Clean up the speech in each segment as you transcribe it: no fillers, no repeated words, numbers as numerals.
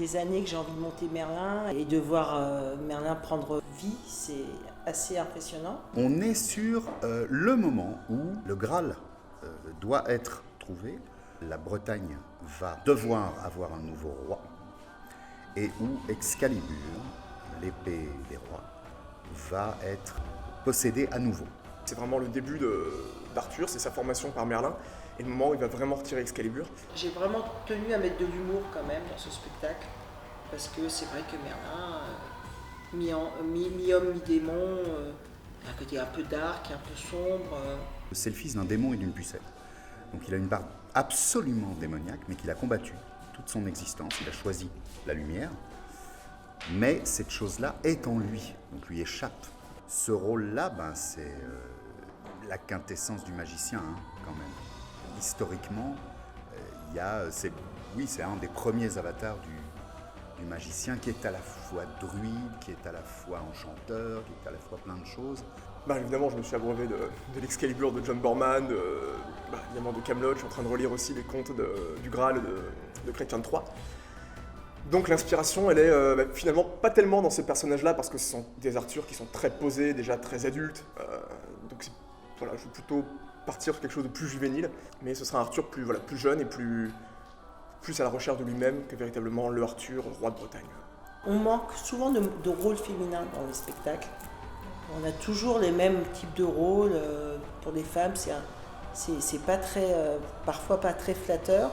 des années que j'ai envie de monter Merlin et de voir Merlin prendre vie, c'est assez impressionnant. On est sur le moment où le Graal doit être trouvé. La Bretagne va devoir avoir un nouveau roi et où Excalibur, l'épée des rois, va être possédée à nouveau. C'est vraiment le début d'Arthur, c'est sa formation par Merlin, et le moment où il va vraiment retirer Excalibur. J'ai vraiment tenu à mettre de l'humour quand même dans ce spectacle, parce que c'est vrai que Merlin, mi-homme, mi-démon, a un côté un peu dark, un peu sombre. C'est le fils d'un démon et d'une pucelle. Donc il a une part absolument démoniaque, mais qu'il a combattu toute son existence. Il a choisi la lumière, mais cette chose-là est en lui, donc lui échappe. Ce rôle-là, c'est la quintessence du magicien, quand même. Historiquement, c'est un des premiers avatars du magicien qui est à la fois druide, qui est à la fois enchanteur, qui est à la fois plein de choses. Évidemment, je me suis abreuvé de l'Excalibur de John Borman, évidemment de Camelot. Je suis en train de relire aussi les contes du Graal de Chrétien de Troyes. Donc l'inspiration, elle est finalement pas tellement dans ces personnages-là, parce que ce sont des Arthur qui sont très posés, déjà très adultes. Donc je vais plutôt partir sur quelque chose de plus juvénile, mais ce sera un Arthur plus jeune et plus à la recherche de lui-même que véritablement le Arthur, roi de Bretagne. On manque souvent de rôles féminins dans les spectacles. On a toujours les mêmes types de rôles. Pour les femmes, c'est pas très, parfois pas très flatteur.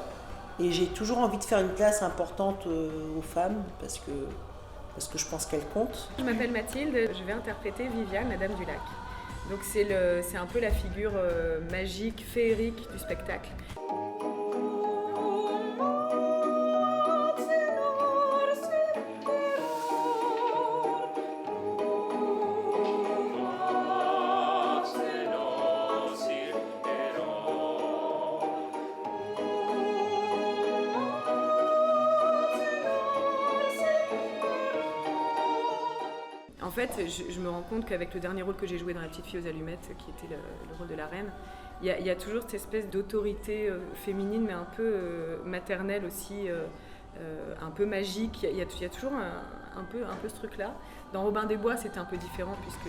Et j'ai toujours envie de faire une place importante aux femmes parce que je pense qu'elles comptent. Je m'appelle Mathilde, je vais interpréter Viviane, la Dame du Lac. Donc c'est un peu la figure magique, féerique du spectacle. En fait, je me rends compte qu'avec le dernier rôle que j'ai joué dans La Petite Fille aux Allumettes, qui était le rôle de la reine, il y a toujours cette espèce d'autorité féminine, mais un peu maternelle aussi, un peu magique. Il y a toujours un peu ce truc-là. Dans Robin des Bois, c'était un peu différent, puisque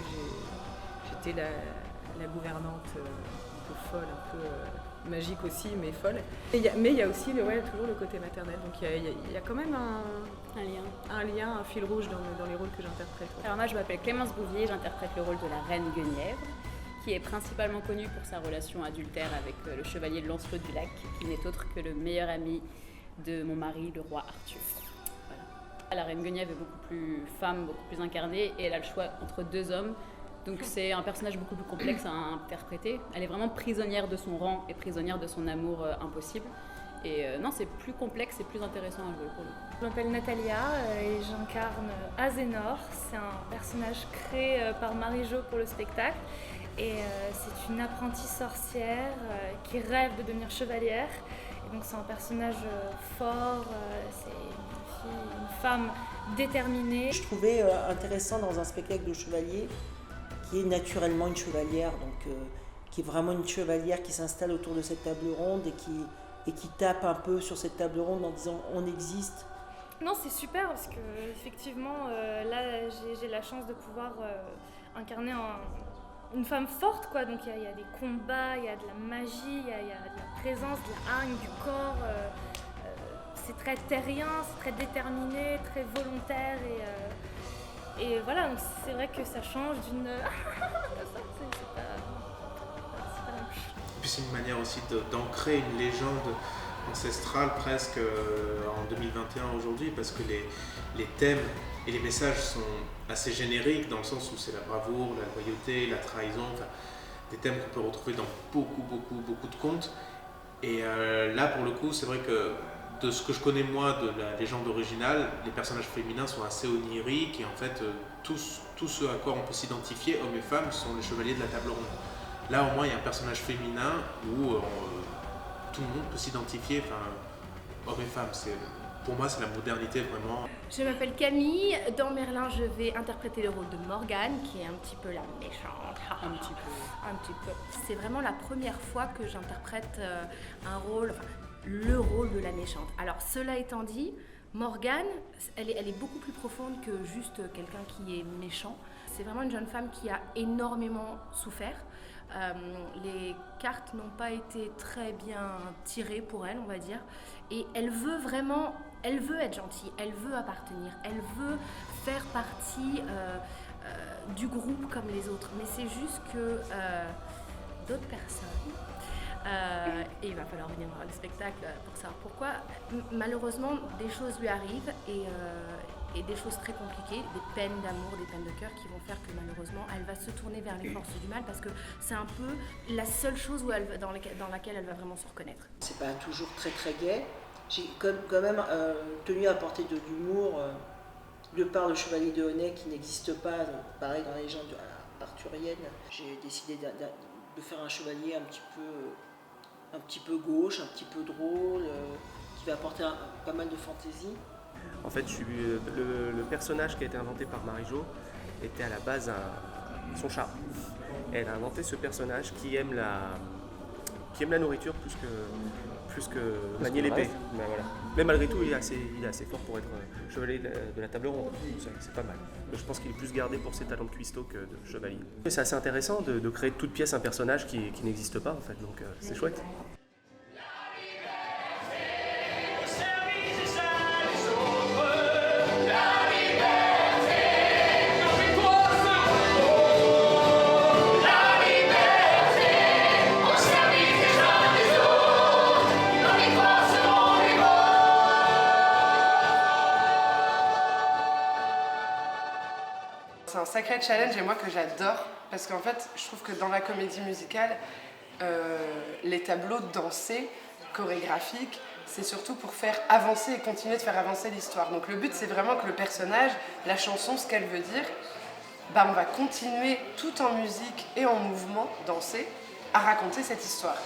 j'étais la gouvernante un peu folle, un peu magique aussi, mais folle. Mais il y a aussi toujours le côté maternel. Donc il y a quand même un lien, un fil rouge dans les rôles que j'interprète. Alors moi je m'appelle Clémence Bouvier, j'interprète le rôle de la reine Guenièvre, qui est principalement connue pour sa relation adultère avec le chevalier de Lancelot du Lac, qui n'est autre que le meilleur ami de mon mari, le roi Arthur. Voilà. La reine Guenièvre est beaucoup plus femme, beaucoup plus incarnée, et elle a le choix entre deux hommes. Donc c'est un personnage beaucoup plus complexe à interpréter. Elle est vraiment prisonnière de son rang et prisonnière de son amour impossible. Et non, c'est plus complexe et plus intéressant à jouer pour lui. Je m'appelle Natalia et j'incarne Azénor. C'est un personnage créé par Marie-Jo pour le spectacle. Et c'est une apprentie sorcière qui rêve de devenir chevalière. Et donc c'est un personnage fort, c'est une femme déterminée. Je trouvais intéressant dans un spectacle de chevalier qui est naturellement une chevalière, donc qui est vraiment une chevalière qui s'installe autour de cette table ronde et qui tape un peu sur cette table ronde en disant on existe. Non, c'est super parce que effectivement là j'ai la chance de pouvoir incarner une femme forte, quoi. Donc il y a des combats, il y a de la magie, il y a de la présence, de la hargne, du corps. C'est très terrien, c'est très déterminé, très volontaire et voilà, donc c'est vrai que ça change d'une... c'est pas la même chose. Et puis c'est une manière aussi d'ancrer une légende ancestrale presque en 2021 aujourd'hui, parce que les thèmes et les messages sont assez génériques dans le sens où c'est la bravoure, la loyauté, la trahison, enfin, des thèmes qu'on peut retrouver dans beaucoup de contes. Et là pour le coup c'est vrai que de ce que je connais moi de la légende originale, les personnages féminins sont assez oniriques et en fait tous ceux à quoi on peut s'identifier, hommes et femmes, sont les chevaliers de la table ronde. Là au moins il y a un personnage féminin où tout le monde peut s'identifier, enfin hommes et femmes. Pour moi c'est la modernité vraiment. Je m'appelle Camille, dans Merlin je vais interpréter le rôle de Morgane qui est un petit peu la méchante. Un petit peu. C'est vraiment la première fois que j'interprète un rôle, le rôle de la méchante. Alors cela étant dit, Morgane, elle est beaucoup plus profonde que juste quelqu'un qui est méchant. C'est vraiment une jeune femme qui a énormément souffert. Les cartes n'ont pas été très bien tirées pour elle, on va dire. Et elle veut être gentille, elle veut appartenir, elle veut faire partie du groupe comme les autres. Mais c'est juste que d'autres personnes, et il va falloir venir voir le spectacle pour savoir pourquoi, malheureusement, des choses lui arrivent et des choses très compliquées, des peines d'amour, des peines de cœur qui vont faire que malheureusement elle va se tourner vers les forces du mal parce que c'est un peu la seule chose dans laquelle elle va vraiment se reconnaître. C'est pas toujours très très gai. J'ai quand même tenu à apporter de l'humour de par le chevalier de Honnay qui n'existe pas, donc, pareil dans la légende arthurienne. J'ai décidé de faire un chevalier un petit peu gauche, un petit peu drôle, qui va apporter pas mal de fantaisie. En fait, le personnage qui a été inventé par Marie-Jo était à la base son chat. Elle a inventé ce personnage qui aime la nourriture plus que manier l'épée. Ben voilà. Mais malgré tout, il est assez fort pour être chevalier de la table ronde. C'est pas mal. Je pense qu'il est plus gardé pour ses talents de cuistot que de chevalier. C'est assez intéressant de créer de toute pièce un personnage qui n'existe pas en fait, donc c'est chouette. C'est un sacré challenge et moi que j'adore parce qu'en fait je trouve que dans la comédie musicale les tableaux dansés, chorégraphiques, c'est surtout pour faire avancer et continuer de faire avancer l'histoire. Donc le but c'est vraiment que le personnage, la chanson, ce qu'elle veut dire, on va continuer tout en musique et en mouvement, danser, à raconter cette histoire.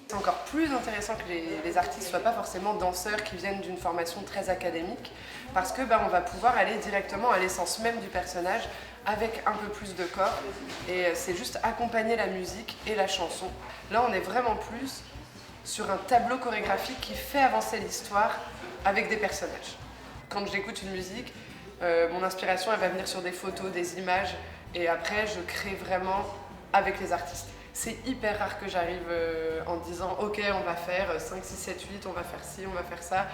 C'est encore plus intéressant que les artistes ne soient pas forcément danseurs qui viennent d'une formation très académique parce que on va pouvoir aller directement à l'essence même du personnage avec un peu plus de corps et c'est juste accompagner la musique et la chanson. Là on est vraiment plus sur un tableau chorégraphique qui fait avancer l'histoire avec des personnages. Quand j'écoute une musique, mon inspiration elle va venir sur des photos, des images et après je crée vraiment avec les artistes. C'est hyper rare que j'arrive en disant « Ok, on va faire 5, 6, 7, 8, on va faire ci, on va faire ça ».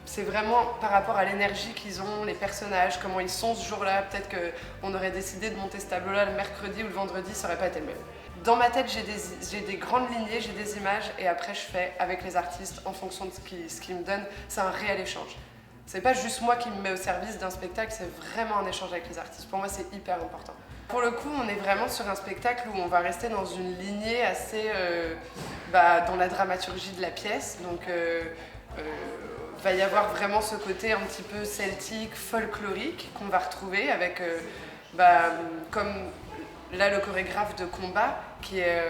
C'est vraiment par rapport à l'énergie qu'ils ont, les personnages, comment ils sont ce jour-là. Peut-être qu'on aurait décidé de monter ce tableau-là le mercredi ou le vendredi, ça n'aurait pas été le même. Dans ma tête, j'ai des grandes lignées, j'ai des images et après je fais avec les artistes en fonction de ce qu'ils me donnent. C'est un réel échange. C'est pas juste moi qui me mets au service d'un spectacle, c'est vraiment un échange avec les artistes. Pour moi, c'est hyper important. Pour le coup, on est vraiment sur un spectacle où on va rester dans une lignée assez dans la dramaturgie de la pièce. Donc, va y avoir vraiment ce côté un petit peu celtique, folklorique qu'on va retrouver avec, comme là, le chorégraphe de combat qui est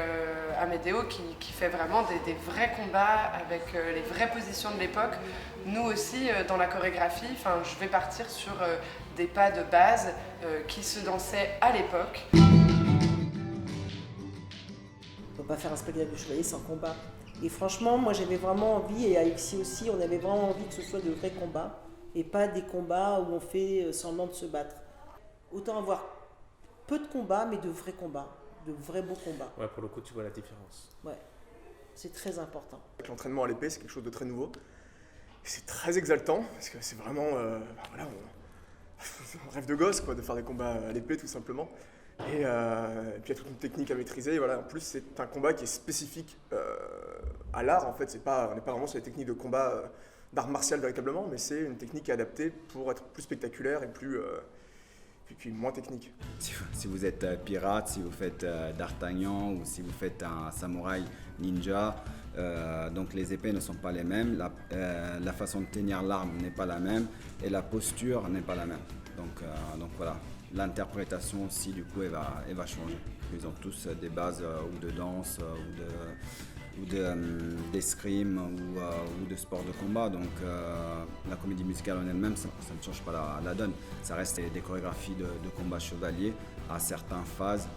Amédéo, qui fait vraiment des vrais combats avec les vraies positions de l'époque. Nous aussi, dans la chorégraphie, je vais partir sur des pas de base qui se dansaient à l'époque. On ne peut pas faire un spectacle de chevalier sans combat. Et franchement, moi j'avais vraiment envie, et Alexis aussi, on avait vraiment envie que ce soit de vrais combats, et pas des combats où on fait semblant de se battre. Autant avoir peu de combats, mais de vrais combats, de vrais beaux combats. Ouais, pour le coup, tu vois la différence. Ouais, c'est très important. L'entraînement à l'épée, c'est quelque chose de très nouveau. C'est très exaltant, parce que c'est vraiment... on rêve de gosse, quoi, de faire des combats à l'épée, tout simplement. Et puis il y a toute une technique à maîtriser. Et voilà. En plus, c'est un combat qui est spécifique à l'art. En fait, on n'est pas vraiment sur les techniques de combat d'art martial véritablement, mais c'est une technique qui est adaptée pour être plus spectaculaire et puis moins technique. Si vous êtes pirate, si vous faites d'Artagnan ou si vous faites un samouraï ninja, donc les épées ne sont pas les mêmes, la façon de tenir l'arme n'est pas la même et la posture n'est pas la même. Donc voilà, l'interprétation aussi du coup elle va changer. Ils ont tous des bases ou de danse ou d'escrime ou de sport de combat. Donc la comédie musicale en elle-même, ça ne change pas la donne. Ça reste des chorégraphies de combat chevalier à certaines phases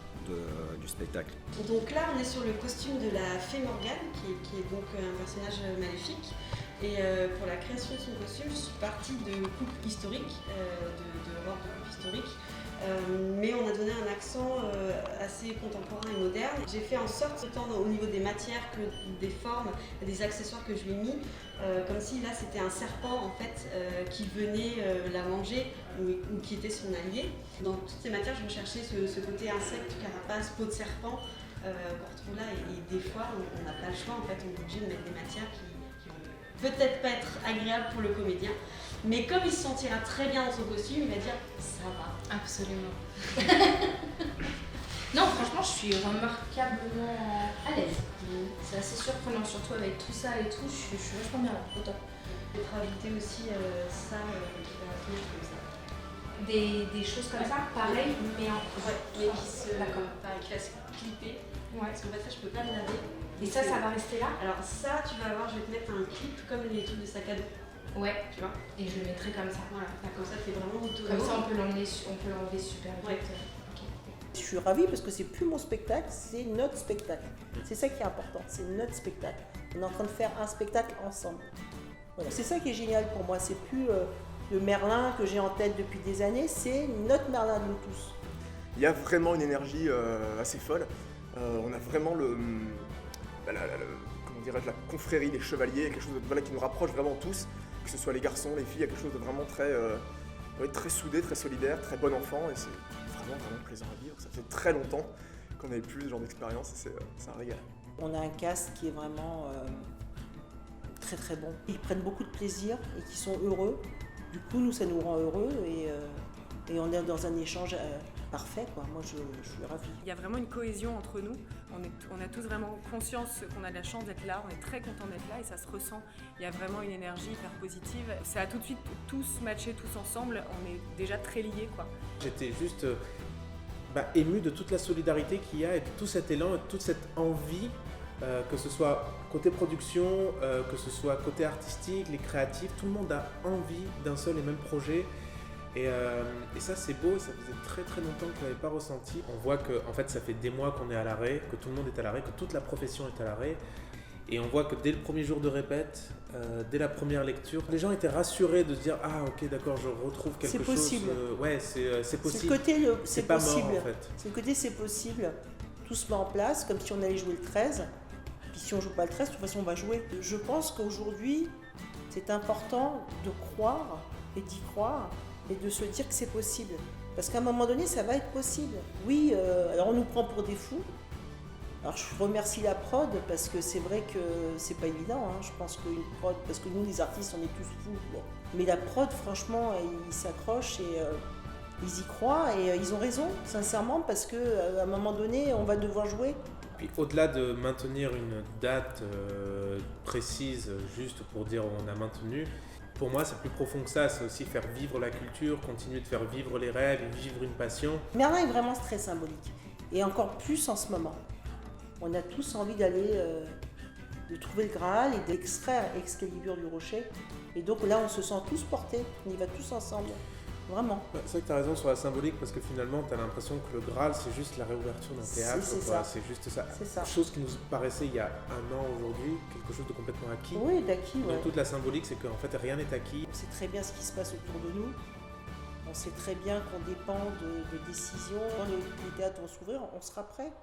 du spectacle. Donc là, on est sur le costume de la fée Morgane, qui est donc un personnage maléfique. Et pour la création de son costume, je suis partie de coupes historiques, de robes de coupe historiques. Mais on a donné un accent assez contemporain et moderne. J'ai fait en sorte, tant au niveau des matières que des formes, des accessoires que je lui ai mis, comme si là c'était un serpent en fait qui venait la manger ou qui était son allié. Dans toutes ces matières, je recherchais ce côté insecte, carapace, peau de serpent qu'on retrouve là. Et des fois, on n'a pas le choix, en fait, on est obligé de mettre des matières qui vont peut-être pas être agréables pour le comédien. Mais comme il se sentira très bien dans son costume, il va dire ça va. Absolument. Non, franchement, je suis remarquablement à l'aise. C'est assez surprenant, surtout avec tout ça et tout. Je suis vachement bien là, au top. Peut-être rajouter aussi ça qui va venir comme ça. Des choses comme ça, pareil, mais en. Ouais, mais qui se. D'accord. Qui va se clipper. Ouais. Parce qu'en fait, ça, je peux pas le laver. Et ça va rester là? Alors, ça, tu vas voir, je vais te mettre un clip comme les trucs de sac à dos. Ouais, tu vois. Et je le mettrai comme ça. Voilà, comme ça, c'est vraiment autonome. Comme ça, on peut l'enlever super vite. Ouais. Okay. Je suis ravie parce que c'est plus mon spectacle, c'est notre spectacle. C'est ça qui est important, c'est notre spectacle. On est en train de faire un spectacle ensemble. Voilà. C'est ça qui est génial pour moi, c'est plus le Merlin que j'ai en tête depuis des années, c'est notre Merlin de nous tous. Il y a vraiment une énergie assez folle. On a vraiment comment dirais-je, la confrérie des chevaliers, quelque chose qui nous rapproche vraiment tous, que ce soit les garçons, les filles, il y a quelque chose de vraiment très soudé, très solidaire, très bon enfant, et c'est vraiment plaisant à vivre. Ça fait très longtemps qu'on n'avait plus ce genre d'expérience, et c'est un régal. On a un cast qui est vraiment très très bon. Ils prennent beaucoup de plaisir et qui sont heureux. Du coup, nous, ça nous rend heureux et on est dans un échange parfait, quoi. Moi, je suis ravie. Il y a vraiment une cohésion entre nous. On a tous vraiment conscience qu'on a de la chance d'être là. On est très contents d'être là et ça se ressent. Il y a vraiment une énergie hyper positive. Ça a tout de suite tous matché tous ensemble. On est déjà très liés, quoi. J'étais juste ému de toute la solidarité qu'il y a et de tout cet élan et de toute cette envie, que ce soit côté production, que ce soit côté artistique, les créatifs. Tout le monde a envie d'un seul et même projet. Et ça c'est beau, et ça faisait très très longtemps que je ne l'avais pas ressenti. On voit que en fait, ça fait des mois qu'on est à l'arrêt, que tout le monde est à l'arrêt, que toute la profession est à l'arrêt. Et on voit que dès le premier jour de répète, dès la première lecture, les gens étaient rassurés de se dire « Ah ok d'accord, je retrouve quelque chose. » C'est possible. Ouais, c'est possible. C'est pas possible. mort en fait. C'est le côté c'est possible. Tout se met en place, comme si on allait jouer le 13. Puis si on ne joue pas le 13, de toute façon on va jouer. Je pense qu'aujourd'hui, c'est important de croire et d'y croire. Et de se dire que c'est possible. Parce qu'à un moment donné, ça va être possible. Oui, alors on nous prend pour des fous. Alors je remercie la prod parce que c'est vrai que c'est pas évident. Hein. Je pense qu'une prod, parce que nous les artistes, on est tous fous. Bon. Mais la prod, franchement, ils s'accrochent et ils y croient et ils ont raison, sincèrement, parce qu'à un moment donné, on va devoir jouer. Puis au-delà de maintenir une date précise, juste pour dire on a maintenu, pour moi, c'est plus profond que ça, c'est aussi faire vivre la culture, continuer de faire vivre les rêves, vivre une passion. Merlin est vraiment très symbolique, et encore plus en ce moment. On a tous envie d'aller, de trouver le Graal et d'extraire Excalibur du rocher. Et donc là, on se sent tous portés, on y va tous ensemble, vraiment. C'est vrai que tu as raison sur la symbolique, parce que finalement, tu as l'impression que le Graal, c'est juste la réouverture d'un théâtre. C'est juste ça. C'est ça. Chose qui nous paraissait il y a un an aujourd'hui, quelque chose de complètement acquis. Oui, d'acquis, ouais. Donc toute la symbolique, c'est qu'en fait, rien n'est acquis. On sait très bien ce qui se passe autour de nous. On sait très bien qu'on dépend de décisions. Quand les théâtres vont s'ouvrir, on sera prêt.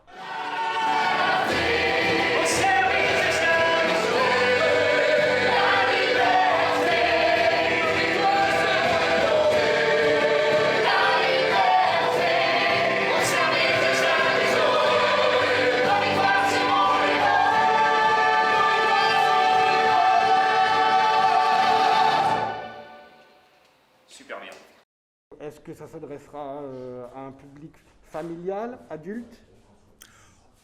Est-ce que ça s'adressera à un public familial, adulte ?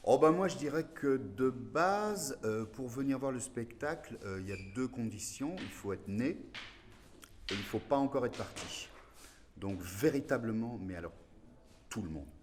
Oh ben moi je dirais que de base, pour venir voir le spectacle, il y a deux conditions. Il faut être né et il ne faut pas encore être parti. Donc véritablement, mais alors tout le monde.